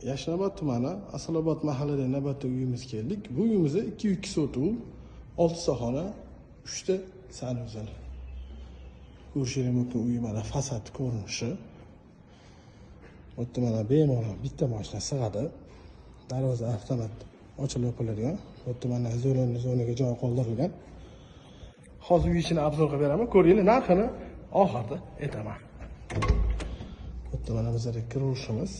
Yashnobod tumani Asalobod mahallada navbatdagi uyimizga keldik. Bu uyimizda 2 sotuv, 6 ta xona, 3 ta sanuzil. Ko'rishingiz mumkin uy mana fasad ko'rinishi. Bu yerda mana bemalol bitta mashina sig'adi. Darvoza avtomat ochilib yopiladigan. Bu yerda mana zonaga joy qoldirilgan. Hozir uy ichini obzor qilib beraman. Ko'ringlar, narxini oxirida aytaman. Bu yerda mana bizning kirishimiz.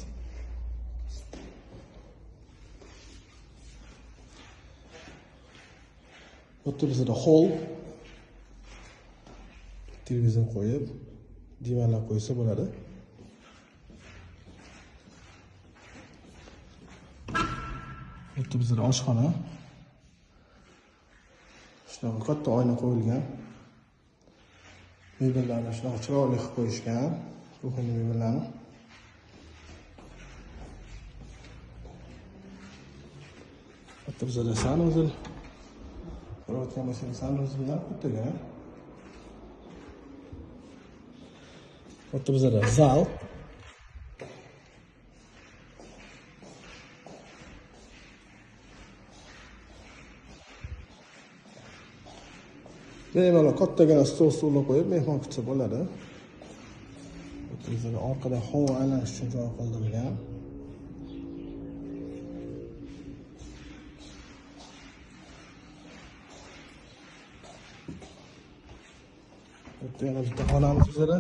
Bu yerda bizda hol, televizor qo'yib, divanlar qo'ysa bo'ladi. Bu yerda bizda oshxona. Shunaqa katta oyna qo'yilgan. Mebellarni shunaqa chiroyli qilib qo'yishgan. Kuxonyaning mebellarni. Bu yerda bizda sanuzil. Ko'rayotgan bo'lsangiz sanuzillar bittagan. Bu yerda bizda zal. Bemalol kattagina stol-stullar qo'yib mehmon kutsa bo'ladi. Bu yerda bizda orqada havo aylanish uchun joy qoldirilgan. Bu yerda yana bitta xonamiz bizda.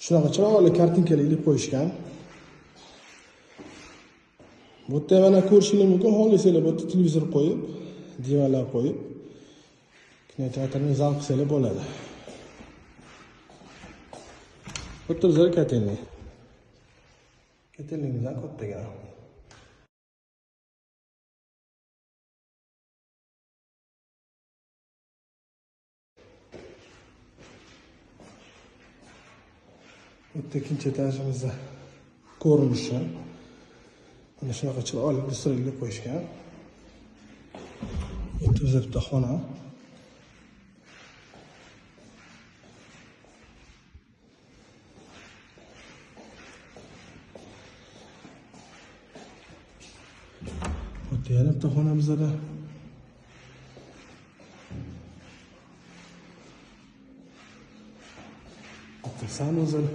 Shunaqa chiroyli kartinkalar ilib qo'yishgan. Bu yerda mana ko'rishingiz mumkin, xohlasanglar bu yerda televizor qo'yib, divanlar qo'yib, kinoteatrni zavq qilsangiz bo'ladi. Bu yerda bizlar kotelnik. Kotelniklar kattaga. Bu yerda ikkinchi etajimizda ko'rinishi. Mana shunaqa chiroyli ilib qo'yishgan. Bu yerda bitta xona. Bu yerda yana bitta xonamizda. Bu yerda sanuzil.